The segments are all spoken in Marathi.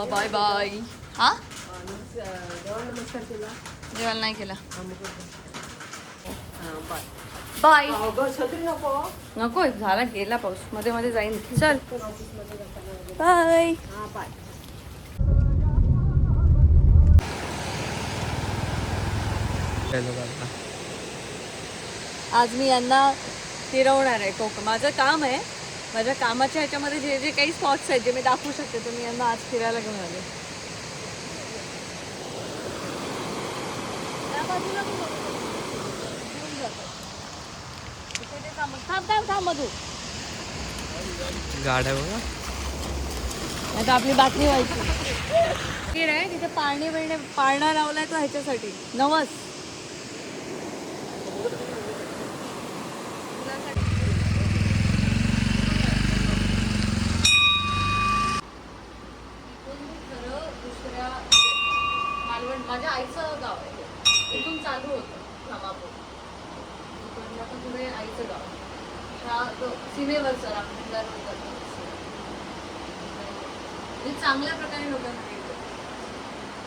Bye bye. हा नमस्कार केला. जेवायला नाही केला. बाय. छत्री नको. नकोय, झाला गेला पाऊस. मध्ये मध्ये जाईन. चल बाय. हा बाय. आज मी यांना फिरवणार आहे कोकण. माझं काम आहे. माझ्या कामाच्या ह्याच्यामध्ये जे जे काही स्पॉट्स आहेत जे मी दाखवू शकते तर मी यांना आज फिरायला घेऊन आले. त्या बाजूला थांब मधू. गाड्या बघा. आता आपली बातमी व्हायची आहे. तिथे पाळणा लावलाय तो ह्याच्यासाठी नवस. माझ्या आईचं गाव आहे. इथून चालू होतं धामापूर. पुढे आईचं गाव. हा सीमेवरचं रामकुंडावर करतो. चांगल्या प्रकारे लोकांना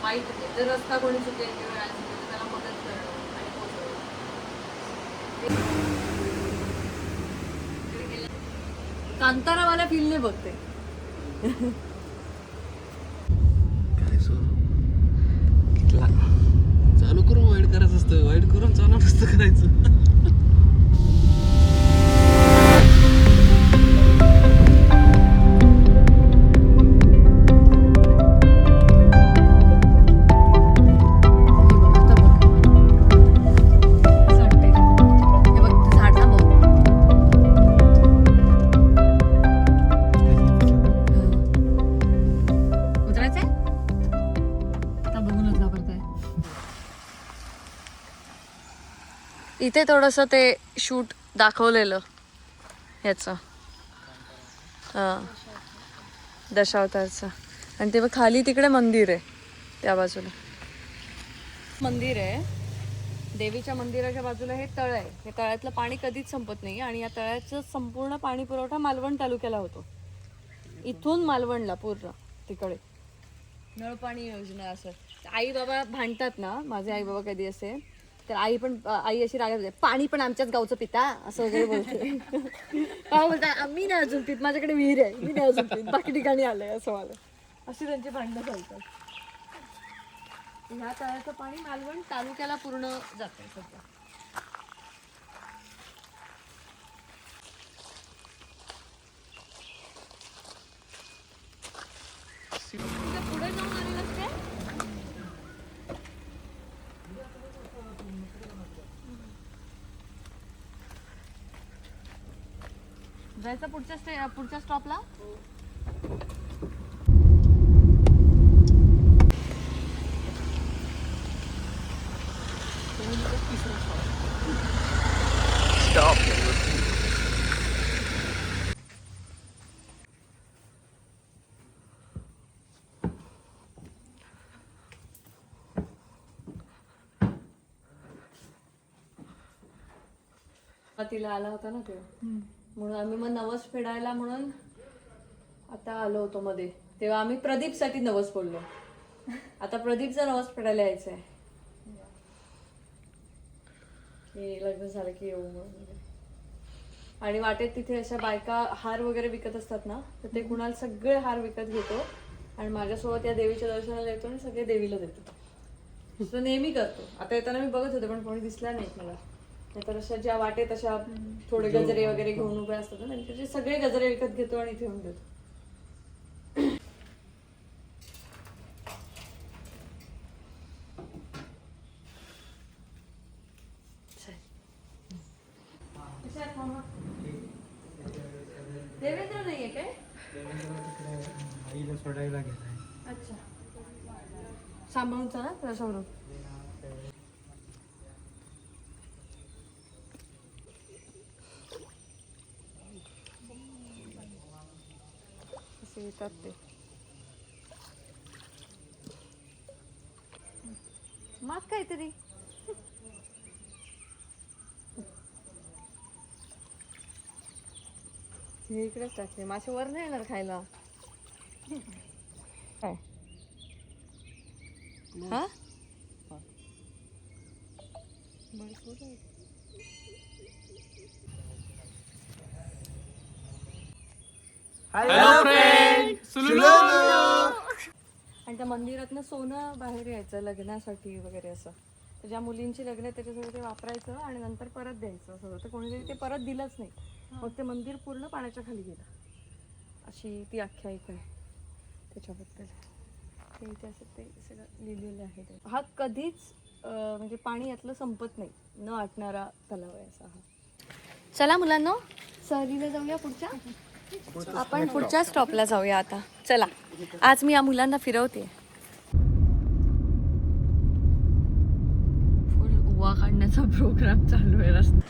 माहीत होते. जर रस्ता कोणी चुकेल किंवा नाही चुकेल तर त्याला मदत करणं आणि पोहोचवणं. कांतारावाला फील नाही बघते. चालू करून वाईट करायचं असतं. वाईट करून चालू नसतं करायचं. इथे थोडंसं ते शूट दाखवलेलं ह्याचं दशावतारचं. आणि ते खाली तिकडे मंदिर आहे. त्या बाजूला मंदिर आहे. देवीच्या मंदिराच्या बाजूला हे तळ आहे. हे तळ्यातलं पाणी कधीच संपत नाही. आणि या तळ्याचं संपूर्ण पाणी पुरवठा मालवण तालुक्याला होतो. इथून मालवणला पूर्ण तिकडे नळपाणी योजना. असं आई बाबा भांडतात ना. माझे आई बाबा कधी असे तर आई अशी रागात होते. पाणी पण आमच्याच गावचं पिता असं वगैरे बोलते. काय बोलता मी नाही अजून पित. माझ्याकडे विहीर आहे. मी नाही अजून पित. बाकी ठिकाणी आलंय असं मला. अशी त्यांची भांडणं चालतात. ह्या तळ्याचं पाणी मालवण तालुक्याला पूर्ण जातंय सध्या. पुढे जाऊन आलेलं काय जायचं पुढच्या स्टॉपला. स्टॉप. तिला आला होता ना तेव्हा म्हणून आम्ही मग नवस फेडायला म्हणून आता आलो होतो मध्ये. तेव्हा आम्ही प्रदीपसाठी नवस बोललो. आता प्रदीपचा नवस फेडायला यायचा आहे. लग्न झालं की येऊ म्हणून. आणि वाटेत तिथे अशा बायका हार वगैरे विकत असतात ना तर ते कुणाला सगळे हार विकत घेतो आणि माझ्यासोबत या देवीच्या दर्शनाला येतो आणि सगळे देवीला देतो. तो नेहमी करतो. आता येताना मी बघत होते पण कोणी दिसला नाही मला. तर अशा ज्या वाटेत अशा थोडे गजरे वगैरे घेऊन उभे असतात ना त्यांचे सगळे गजरे विकत घेतो आणि इथे येऊन देतो. देवेंद्र नाहीये काय? आईला सोडायला गेलाय. अच्छा सांभाळून चला त्याला सोडून. असे येतात ते. माग काहीतरी हे इकडेच टाकले. मासे वर नाही येणार खायला. काय हा आणि त्या मंदिरातनं सोनं बाहेर यायचं लग्नासाठी वगैरे असं. तर ज्या मुलींची लग्न आहे त्याच्यासाठी ते वापरायचं आणि नंतर परत द्यायचं असं होतं. कोणीतरी ते परत दिलंच नाही, मग ते मंदिर पूर्ण पाण्याच्या खाली गेलं. अशी ती आख्यायिका आहे त्याच्याबद्दल. ते इतिहासात ते सगळं लिहिलेलं आहे. ते हा कधीच म्हणजे पाणी यातलं संपत नाही, न आटणारा तलाव आहे असा हा. चला मुलांनो, सहलीला जाऊया पुढच्या. आपण पुढच्या स्टॉपला जाऊया आता. चला, आज मी या मुलांना फिरवते. फुल उवा काढण्याचा प्रोग्राम चालू आहे रस्ता.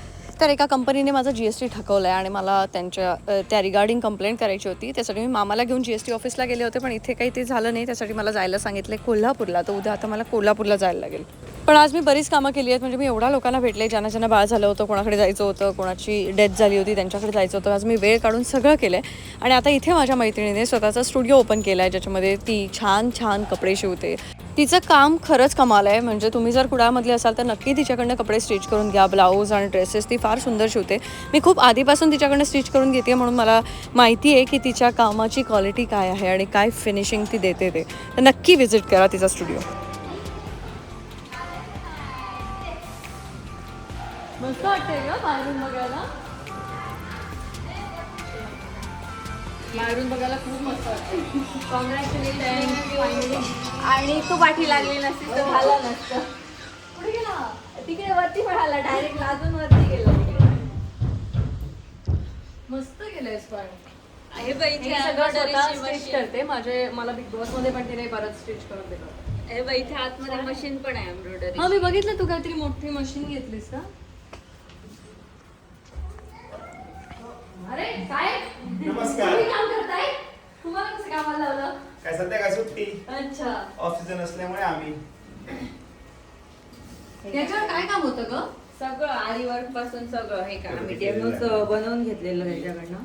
तर एका कंपनीने माझा GST ठकवलं आहे आणि मला त्या रिगार्डिंग कंप्लेंट करायची होती. त्यासाठी मी मामाला घेऊन GST ऑफिसला गेले होते, पण इथे काही ते झालं नाही. त्यासाठी मला जायला सांगितलं कोल्हापूरला. तर उद्या आता मला कोल्हापूरला जायला लागेल. पण आज मी बरीच कामं केली आहेत. म्हणजे मी एवढ्या लोकांना भेटले, ज्यांना ज्यांना बाळ झालं होतं, कोणाकडे जायचं होतं, कोणाची डेथ झाली होती त्यांच्याकडे जायचं होतं. आज मी वेळ काढून सगळं केलं आहे. आणि आता इथे माझ्या मैत्रिणीने स्वतःचा स्टुडिओ ओपन केला आहे, ज्याच्यामध्ये ती छान छान कपडे शिवते. तिचं काम खरंच कमाल आहे. म्हणजे तुम्ही जर कुडाळमधले असाल तर नक्की तिच्याकडनं कपडे स्टिच करून घ्या. ब्लाऊज आणि ड्रेसेस ती फार सुंदर शिवते. मी खूप आधीपासून तिच्याकडनं स्टिच करून घेते, म्हणून मला माहिती आहे की तिच्या कामाची क्वालिटी काय आहे आणि काय फिनिशिंग ती देते ते. तर नक्की व्हिजिट करा तिचा स्टुडिओ. मस्त वाटतंय का बाहेरून बघायला? बाहेरून बघायला खूप मस्त वाटतं. कॉंग्रॅच्युलेशन. आणि तो पाठी लागली नसती तर झाला नसतं. कुठे गेला? तिकडे वरती पळाला, डायरेक्ट लाजून वरती गेला. मस्त केलंयस पण. हे बाई हे सगळं स्वतः स्टिच करते. मला बिग बॉस मध्ये पण तिने परत स्टिच करून दिलं. हे बाई इथे आतमध्ये मशीन पण आहे एम्ब्रॉयडरी. हा मी बघितलं, तू काहीतरी मोठी मशीन घेतलीस का? अरे काय नमस्कार. तुम्ही काम करताय? तुम्हाला कसं कामाला लावलं? काय सध्या काय सुट्टी अच्छा, ऑफ सीझन असल्यामुळे आम्ही याच्यावर काय काम होतं ग? सगळं आरी वर्क पासून सगळं हे का आम्ही डेमोच बनवून घेतलेलं ह्याच्याकडनं.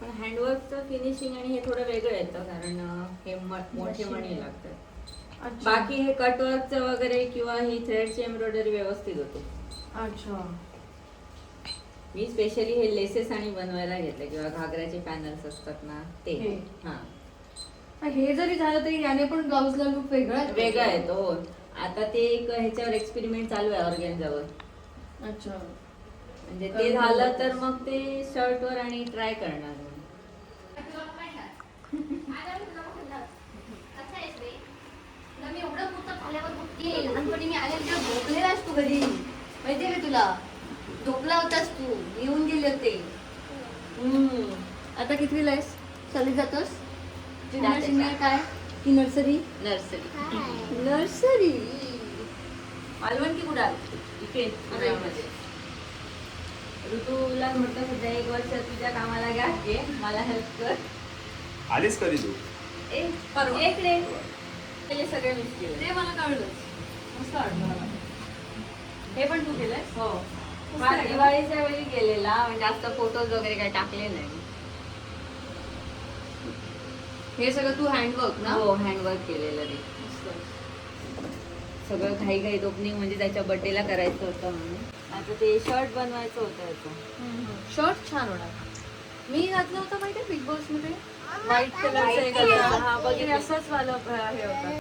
पण हँडवर्कचं फिनिशिंग आणि हे थोडं वेगळं येतं, कारण हे मोठे मणी लागतात. बाकी हे कटवर्कचं वगैरे किंवा ही थ्रेडची एम्ब्रॉयडरी व्यवस्थित होते. अच्छा, मी स्पेशली हे लेसेस आणि बनवायला घेतले किंवा घागऱ्याचे पॅनल्स असतात ना ते. हे. हा, हे जरी झालं तरी याने पण ब्लाऊजला लुक वेगळा येतो. वेगळा येतो. हो, आता ते एक ह्याच्यावर एक्सपेरिमेंट चालू आहे ऑर्गॅन्झावर. अच्छा, म्हणजे ते झालं तर मग ते शर्टवर आणि ट्राय करणार. मी एवढं मोठं पाल्यावर बघते. लहानपणी मी आल्यानंतर झोपलेलास तू घरी, माहितीये का तुला? झोपला होतास तू, येऊन गेले होते. आता कितवीला आहेस? चालू जातोस जाते. काय ही नर्सरी? नर्सरी. नर्सरी मालवण की कुडाळ? इकडे कुडाळमध्ये. ऋतूला म्हटलं सध्या 1 वर्ष तुझ्या कामाला घे, मला हेल्प कर. आलीच कधी तू इकडे हे सगळे मिस केले. ते मला कळलं, मस्त वाटलं मला. हे पण तू केलंय? हो, मला दिवाळीच्या वेळी गेलेला, म्हणजे जास्त फोटोज वगैरे काही टाकले नाही. हे सगळं तू हँडवर्क ना? हो, हँडवर्क केलेलं ते सगळं घाईघाईत. ओपनिंग म्हणजे त्याच्या बर्थडेला करायचं होतं म्हणून. आता ते शर्ट बनवायचं होतं याचं. शर्ट छान होणार. मी घातलं होतं माहितीये बिग बॉस मध्ये, व्हाईट White कलरचं color. हा हा, बघितलं. असंच मला हे होतं,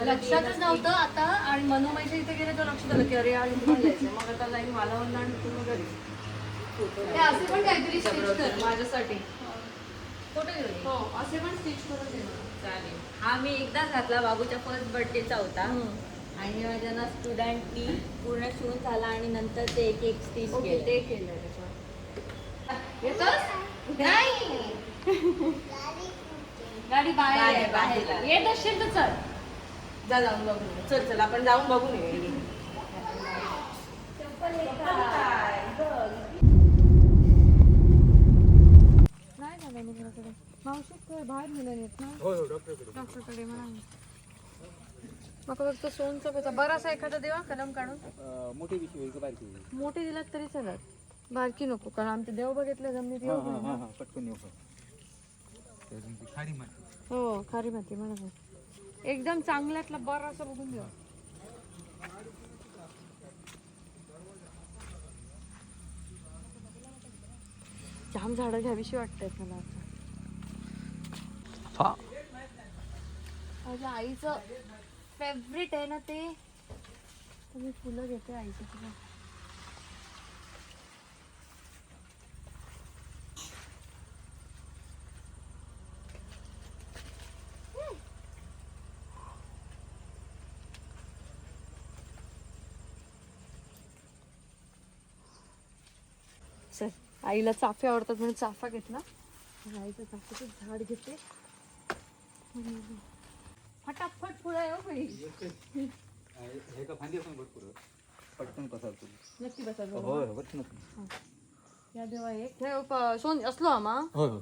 लक्षातच नव्हतं. आता आणि मनोमाईच्या इथे गेले तर लक्षात आलं की अरे आज इथे पण जायचं. मग आता जाईन मालवणला आणि इथून घरी. हे असे पण काहीतरी स्टिच कर माझ्यासाठी. हो, असे पण स्टिच करून दे मला. चालेल. हा मी एकदाच घातला, बाबूच्या फर्स्ट बर्थडेचा होता. आणि माझ्या ना स्टुडंटनी पूर्ण शिवून झाला आणि नंतर ते एक एक स्टिच ओके, केलं. ते केलंय त्याच्यावर. येतोस? नाही. गाडी बाहेर बाहेर. आहे. येत असशील तर चल. जा जाऊन बघून. चल आपण जाऊन बघून येऊ. नाही झालं मुलाकडे. मावशी बाहेर नेलं येत ना? डॉक्टरकडे म्हणा. मग फक्त सोनचं पैसा बराचसा एखादा देवा कलम काढून. मोठी पिशवी का बारकी? मोठी दिलात तरी चालत, बारकी नको, कारण आमचे देव बघितलं जमिनीत येऊ नये ना. पटकन येऊ. खारी माती. हो, खारी माती बरोबर. एकदम चांगल्यातला बरं असं बघून घेऊ. जाम झाडं घ्यावीशी वाटतात मला आता. माझ्या आईचं फेवरेट आहे ना ते, तर मी फुलं घेते आईचं तुला. चल, आईला चाफे आवडतात म्हणून चाफा घेतला. आईचं चाफ्याचं झाड घेते. फटाफट फुलं आहे हो बाई. हे का फांदी असं भरपूर पटकन पसरतो. नक्की बसा जरा. होय होय. या देवा एक सोन असलो आम्हा होय होय.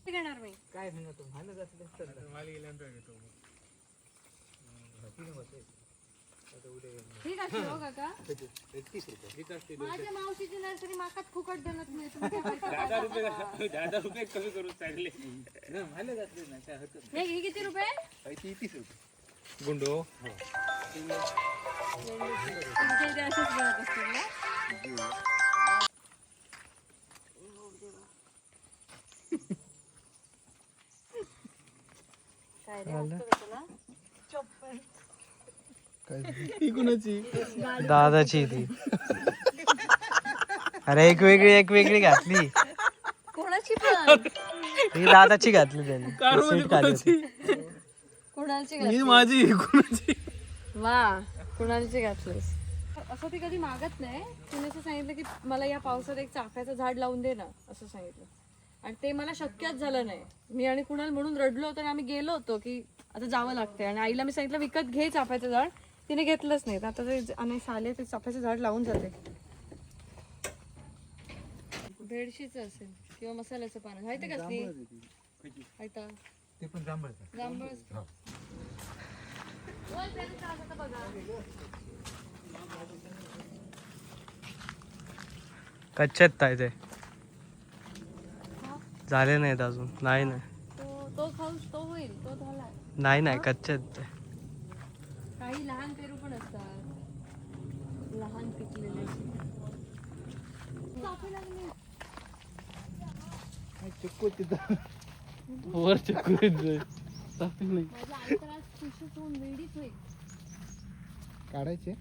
किती घेणार मी? काय म्हणतो मला जातले मला गेल्यानंतर घेतो. ठीक आहे हो काका. 30 रुपये. ठीक आहे. माझ्या मावशीची नर्सरी माकात फुकट देणार नाही. 10 रुपये कमी करून चालले ना. मला जातले ना काय होतं. हे किती रुपये? 30 रुपये. गुंडो. तुमच्या इथे असेच बनत असतील ना? काय रे असतं का तुला? दादाची ती. अरे एक वेगळी घातली. कोणाची पण? ही दादाची घातली त्यांनी. सीट खाली होती. कोणाची घातली? माझी कुणाची. वा, कुणाची घातलीस? असं ती कधी मागत नाही. तिने असं सांगितलं की मला या पावसात एक चाफ्याचं झाड लावून दे ना, असं सांगितलं. आणि ते मला शक्यच झालं नाही. मी आणि कुणाल म्हणून रडलो होतो आणि आम्ही गेलो होतो की आता जावं लागतंय. आणि आईला मी सांगितलं विकत घे चाफ्याचं झाड, तिने घेतलंच नाही. आता ते आणि साले ते चाफ्याचं झाड लावून जाते. भेडशीचं असेल किंवा मसाल्याचं पानं माहिती का ती? ते पण जांभळं. जांभळ कच्च्यात ताय ते झाले नाहीत अजून. नाही तो खाऊ तो होईल. तो झाला. नाही कच्च्यात ते. काही लहान पेरू पण असतात, लहान पिकलेले. चाफे लागले. वर चक्कू नाही. माझ्या आई तर आज खुशीच होऊन वेडीच होईल. काढायचे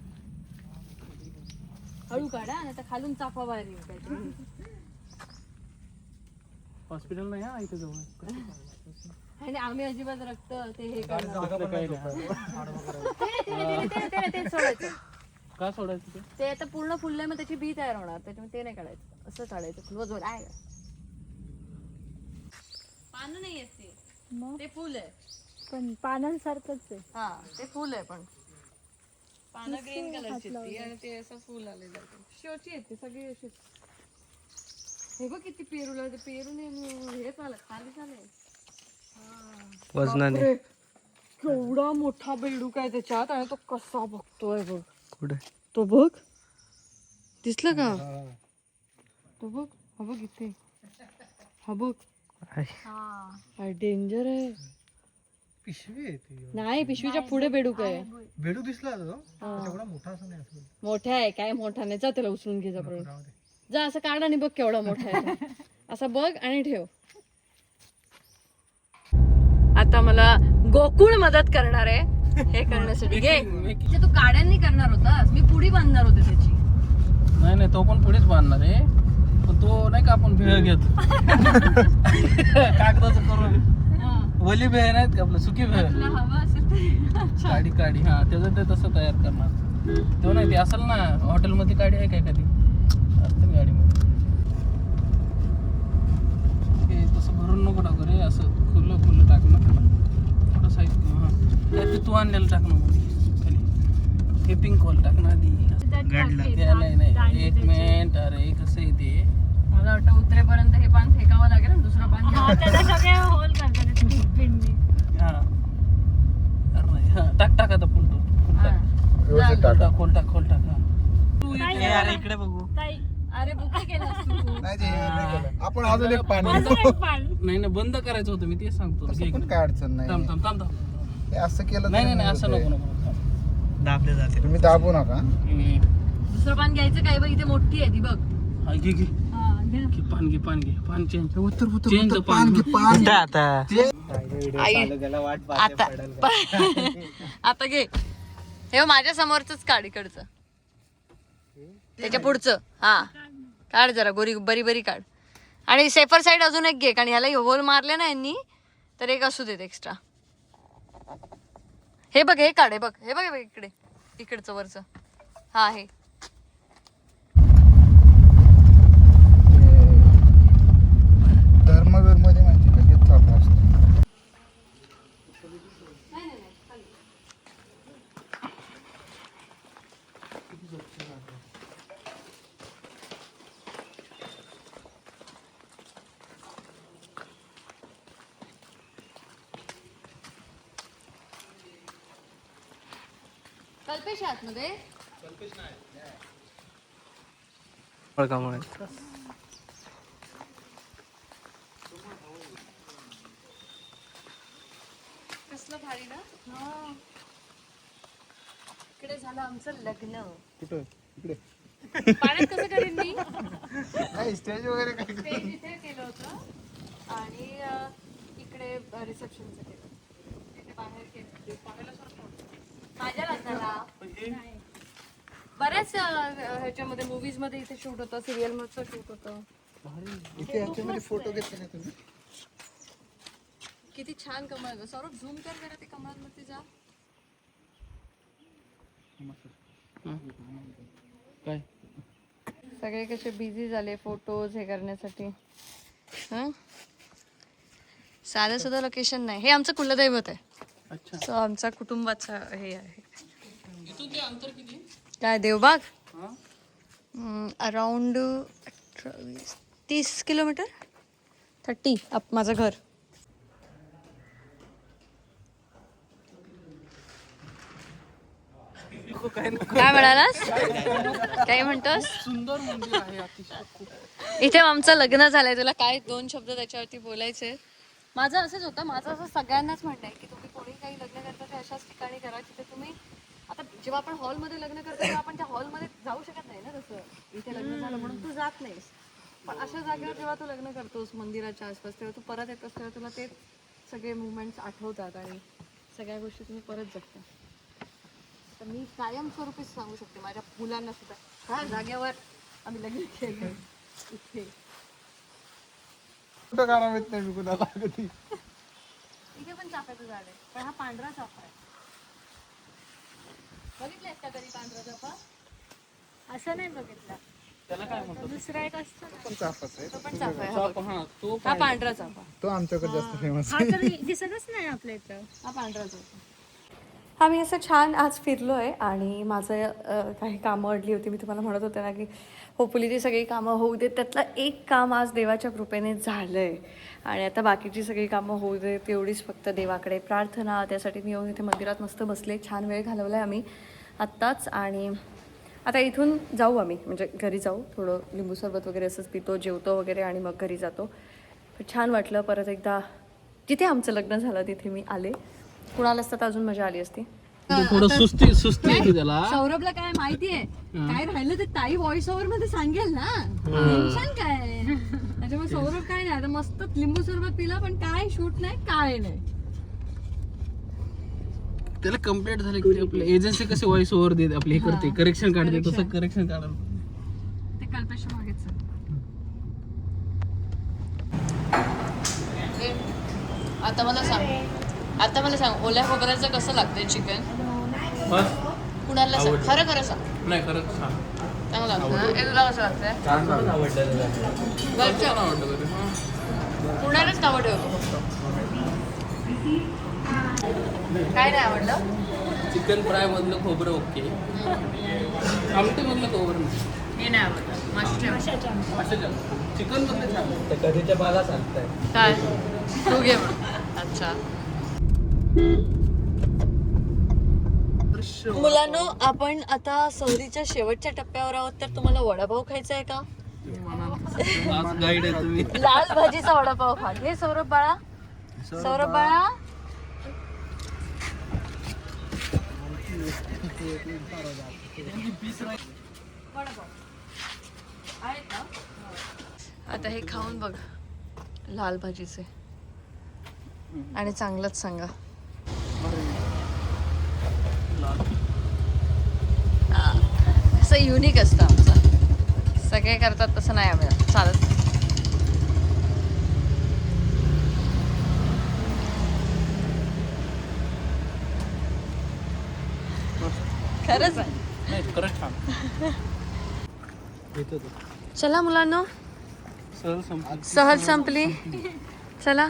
हळू काढा नाही तर खालून चाफा बाहेर येईल काहीतरी. हॉस्पिटल नाही हा इथे जवळ. आणि आम्ही अजिबात रक्त ते हे करणार. ते सोडायचं. का सोडायचं ते? ते आता पूर्ण फुललंय मग त्याची बी तयार होणार, त्याच्यामुळे ते नाही काढायचं. असं काढायचं फुलवजवर आहे. पानं नाही येत ते फुल आहे. पण पानांसारखंच आहे. हा ते फुल आहे पण पानं ग्रीन कलरची ती आणि ते असं फुल आलेलं आहे. शोची आहेत ती सगळी अशीच. हे बघ किती पेरू लागते. पेरूने हे झालं खाली झालंय. वजनाने. केवढा मोठा बेडूक आहे त्याच्यात आणि तो कसा बघतोय बघ. कुठे? तो बघ दिसलं का? तो बघ. हा बघ इथे. हा बघ. डेंजर आहे. पिशवी आहे ती. नाही पिशवीच्या पुढे बेडूक आहे. बेडू दिसला एवढा मोठा असं नाही असेल. मोठा आहे काय मोठा नाही. जा त्याला उचलून घे. जा असं काढ आणि बघ केवढा मोठा आहे. असं बघ आणि ठेव. आता मला गोकुळ मदत करणार आहे हे करण्यासाठी. घे तू काड्यांनी करणार होतास, मी पुडी बांधणार होते त्याची. नाही तो पण पुढेच बांधणार आहे. पण तो नाही का आपण भेळ घेतो कागदाचं करून. वली भेळ नाहीत का आपलं सुकी भेळ. हवा असेल काडी हा त्याचं ते तसं तयार करणार. तो नाही ते असेल ना हॉटेलमध्ये काडी आहे काय कधी असते गाडीमध्ये. हे तसं भरून नको टाकू रे. असं खुलं टाकणं थोडं साईज. हा ते तू आणलेलं टाकणं खाली. हे पिंक हॉल टाकणं आधी. नाही एक मिनिट. अरे कसं आहे ते. मला वाटतं उतरेपर्यंत हे पान फेकावं लागेल आणि दुसरं पान टाक आता फुल खोल टाक. अरे इकडे बघू. अरे बुकी केलास तू. आपण अजून एक पाणी नाही बंद करायचं होतं. मी तेच सांगतो. काय अडचण नाही. थांब हे असं केलं नाही तरी नाही असं होतंय. नको नको दाबले जाते तुम्ही दाबू नका. दुसरं पान घ्यायचं काय बघ, इथे मोठी आहे ती बघ. हा, घे घे हा, घे. घे पान घे पान घे पान चेंज उत्तर उत्तर चेंज उत्तर, पान पान घे पान. आता आई. आता आता घे. हे बघ, माझ्या समोरच काढ इकडचं, त्याच्या पुढचं. हा काढ जरा गोरी बरी बरी काढ. आणि सेफर साईड अजून एक घे, कारण ह्याला होल मारले ना यांनी, तर एक असू देत एक्स्ट्रा. हे बघ, हे काढ, हे बघ, हे बघ, हे बघ इकडे, इकडचं वरचं. हा हे धर्मवीर मध्ये माहिती का हेच चालू असतं. कल्पेश आहे आतमध्ये. कसलं भारी ना. इकडे झालं आमचं लग्न. कुठं इकडे पाण्यात कसं करेन मी. नाही स्टेज वगैरे काय स्टेज इथे केलं होतं आणि इकडे रिसेप्शनचं केलं. तिथे बाहेर केलं. माझ्या लग्नाला बऱ्याच ह्याच्यामध्ये मूवीज मध्ये इथे शूट होतं, सिरियल मधचं शूट होतं. इथे याच्यामध्ये फोटो घेतले ना तुम्ही. किती छान कमळ. सौरभ झूम कर जरा ते कमळांमध्ये जा. काय सगळे कसे बिझी झाले फोटोज हे करण्यासाठी. हं? साधं सुद्धा लोकेशन नाही. हे आमचं कुलदैवत आहे. अच्छा सो आमचा कुटुंबाचा हे आहे. इथून ते अंतर किती काय देवबाग हा अराउंड 30 किलोमीटर 30 माझं घर. काय म्हणालास, काय म्हणतोस. सुंदर मंदिर आहे अतिशय खूप. इथे आमचं लग्न झालंय. तुला काय 2 शब्द त्याच्यावरती बोलायचे. माझं असंच होतं. माझं असं सगळ्यांनाच म्हणणं आहे की तुम्ही कोणी काही लग्न करता ते अशाच ठिकाणी करा जिथे तुम्ही. आता जेव्हा आपण हॉलमध्ये लग्न करतो तेव्हा आपण त्या हॉलमध्ये जाऊ शकत नाही ना. तसं इथे लग्न झालं म्हणून तू जात नाहीस. पण अशा जागेवर जेव्हा तू लग्न करतोस मंदिराच्या आसपास, तेव्हा तू परत येतोस तेव्हा तुला ते सगळे मुवमेंट्स आठवतात आणि सगळ्या गोष्टी तुम्ही परत जगता. तर मी कायमस्वरूपी सांगू शकते माझ्या मुलांना सुद्धा, ह्या जागेवर आम्ही लग्न केलं इथे. कुठं करावेत नाही मी कुणाला कधी. इथे पण चाफ्याचं झाड आहे, पण हा पांढरा चाफा आहे. बघितलंयस का कधी पांढरा चाफा. असं नाही बघितला. त्याला काय म्हणतात दुसरा एक असतो ना, पण चाफाच आहे. तो पण चाफा आहे. हा बघ. हा तो हा पांढरा चाफा. तो आमच्याकडे जास्त फेमस हा तर दिसतच नाही आपल्या इथं. हा पांढरा चाफा. आम्ही असं छान आज फिरलो आहे आणि माझं काही कामं अडली होती. मी तुम्हाला म्हणत होते ना की होपफुली ती सगळी कामं होऊ देत. त्यातलं एक काम आज देवाच्या कृपेने झालं आहे आणि आता बाकीची सगळी कामं होऊ देत तेवढीच फक्त देवाकडे प्रार्थना. त्यासाठी मी येऊन इथे मंदिरात मस्त बसले. छान वेळ घालवला आहे आम्ही आत्ताच. आणि आता इथून जाऊ आम्ही, म्हणजे घरी जाऊ. थोडं लिंबू सरबत वगैरे असंच पितो, जेवतो वगैरे आणि मग घरी जातो. पण छान वाटलं. परत एकदा जिथे आमचं लग्न झालं तिथे मी आले. कुणाला असतं तर अजून मजा आली असती. थोडं सुस्ती येते त्याला. सौरभला काय माहितीये, काय राहिलं ते ताई व्हॉइस ओव्हर मध्ये सांगेल ना. टेन्शन काय त्याच्यामुळे सौरभ काय नाही. आता मस्त लिंबू सरबत पिला पण काय शूट नाही काय नाही. त्याला कंप्लीट झालं की आपली एजन्सी कसे व्हॉइस ओव्हर देते आपली हे करते, करेक्शन काढते, तसं करेक्शन काढाल. ते कल्पेश मागेच. आता मला सांग ओल्या खोबऱ्याचं कसं लागतंय चिकन. कुणाला सांग, खरं सांग. नाही खरंच छान चांगलं लागतं ना. हे तुला कसं लागतंय. पुण्यालाच नावं ठेवतो फक्त. काय नाही आवडलं. चिकन फ्राय मधलं खोबरं ओके, आमटी मधलं खोबरं नाही. हे नाही आवडलं. माशाच्या चिकन मधलं छान. कधीच्या मला सांगताय काय तू घे मग. अच्छा मुलांनो, आपण आता सहलीच्या शेवटच्या टप्प्यावर आहोत. तर तुम्हाला वडापाव खायचा आहे का. आज गाईड आहे तुम्ही. लाल भाजीचा वडापाव खा. हे सौरभ बाळा, सौरभ बाळा आता हे खाऊन बघ लाल भाजीचे आणि चांगलंच सांगा. असं युनिक असतं आमचं, सगळे करतात तसं नाही आम्ही चालत. खरंच आहे. नाही खरंच छान. चला मुलांनो, सहज संपली. सहज संपली. चला,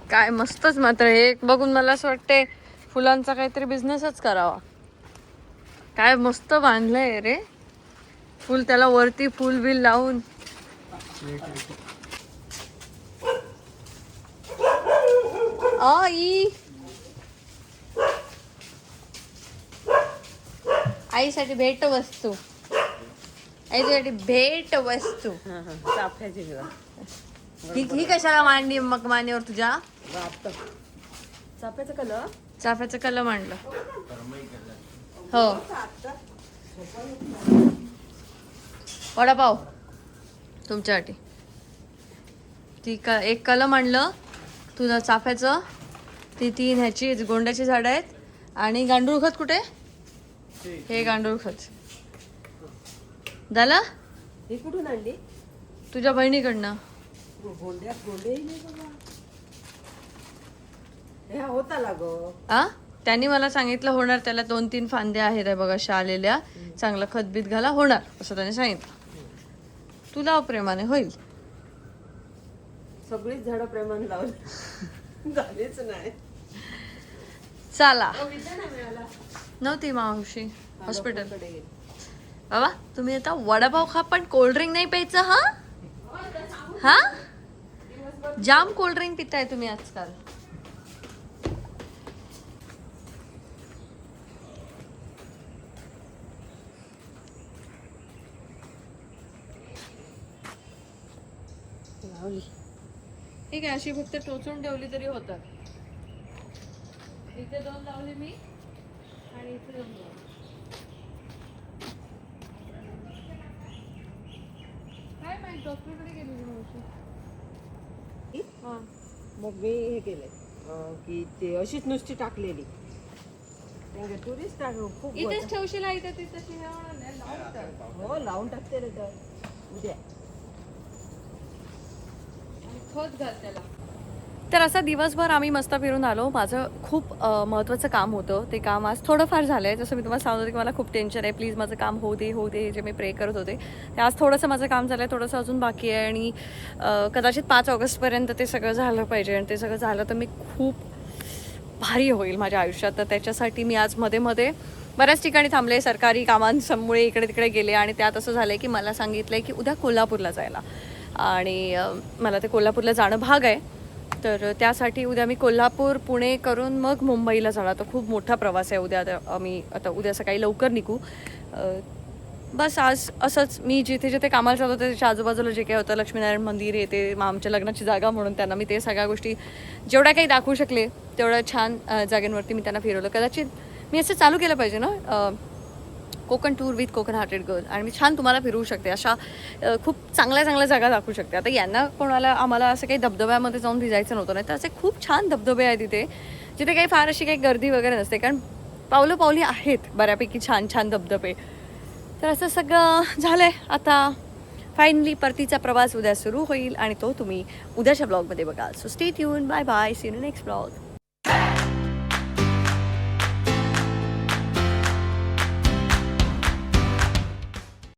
काय मस्तच. मात्र हे बघून मला असं वाटते फुलांचा काहीतरी बिझनेसच करावा. काय मस्त बांधलंय रे फुल, त्याला वरती फुल बिल लावून. आई आईसाठी भेट वस्तू, आईसाठी भेट वस्तू. ही कशाला मांडली मग मानेवर तुझ्या? चाफ्याचं कलम मांडलं. हो, वडापाव तुमच्यासाठी. ती एक कलम आणलं तुझं चाफ्याचं. ती 3 ह्याची गोंड्याची झाडं आहेत. आणि गांडूळ खत कुठे? हे गांडूळ खत झालं. हे कुठून आणली? तुझ्या बहिणीकडनं. होता लागो. त्यांनी मला सांगितलं होणार. त्याला 2-3 फांद्या आहेत आहे बघा अशा आलेल्या. चांगलं खतबीत घाला, होणार असं त्याने सांगितलं. तुला प्रेमाने होईल. सगळीच झाडं प्रेमाने लावली, झालीच नाही. चला, नव्हती मावशी हॉस्पिटल. बाबा तुम्ही आता वडापाव खा, पण कोल्ड्रिंक नाही प्यायचं. हा, जाम कोल्ड्रिंक पिताय तुम्ही आजकाल. ठीक आहे, अशी फक्त टोचून ठेवली तरी होतात. इथे 2 लावले मी आणि इथे 2 लावले. काय माहिती डॉक्टरकडे गेलेली मावशी. मग मी हे केलंय की ते अशीच नुसती टाकलेली. टुरिस्ट खूप इथेच ठेवशील इथे ती तशी हे होणार नाही, लावून टाक. हो लावून टाकते रे तर उद्या. खत घाल त्याला. तर असा दिवसभर आम्ही मस्त फिरून आलो. माझं खूप महत्त्वाचं काम होतं. ते काम आज थोडंफार झालं आहे. जसं मी तुम्हाला सांगत होते की मला खूप टेन्शन आहे, प्लीज माझं काम होऊ दे जे मी प्रे करत होते ते आज थोडंसं माझं काम झालं आहे. थोडंसं अजून बाकी आहे आणि कदाचित 5 ऑगस्टपर्यंत ते सगळं झालं पाहिजे. आणि ते सगळं झालं तर मी खूप भारी होईल माझ्या आयुष्यात. तर त्याच्यासाठी मी आज मध्ये बऱ्याच ठिकाणी थांबले, सरकारी कामांमुळे इकडे तिकडे गेले. आणि त्यात असं झालं आहे की मला सांगितलं आहे की उद्या कोल्हापूरला जायला. आणि मला ते कोल्हापूरला जाणं भाग आहे. तर त्यासाठी उद्या मी कोल्हापूर पुणे करून मग मुंबईला जाणार. तर खूप मोठा प्रवास आहे उद्या. आम्ही आता उद्या सकाळी लवकर निघू. बस आज असंच मी जिथे जिथे कामाला चालू होते त्याच्या आजूबाजूला जे काही होतं, लक्ष्मीनारायण मंदिर येते, आमच्या लग्नाची जागा म्हणून त्यांना मी ते सगळ्या गोष्टी जेवढ्या काही दाखवू शकले तेवढ्या छान जागेंवरती मी त्यांना फिरवलं. कदाचित मी असं चालू केलं पाहिजे ना, Konkan tour with Konkan hearted girl. आणि मी छान तुम्हाला फिरवू शकते, अशा खूप चांगल्या जागा दाखवू शकते. आता यांना कोणाला आम्हाला असं काही धबधब्यामध्ये जाऊन भिजायचं नव्हतं, नाही तर असे खूप छान धबधबे आहेत तिथे जिथे काही फार अशी काही गर्दी वगैरे नसते. कारण पावली आहेत बऱ्यापैकी छान धबधबे. तर असं सगळं झालं आहे. आता फायनली परतीचा प्रवास उद्या सुरू होईल आणि तो तुम्ही उद्याच्या ब्लॉगमध्ये बघाल. So stay tune. Bye bye. See you in next blog.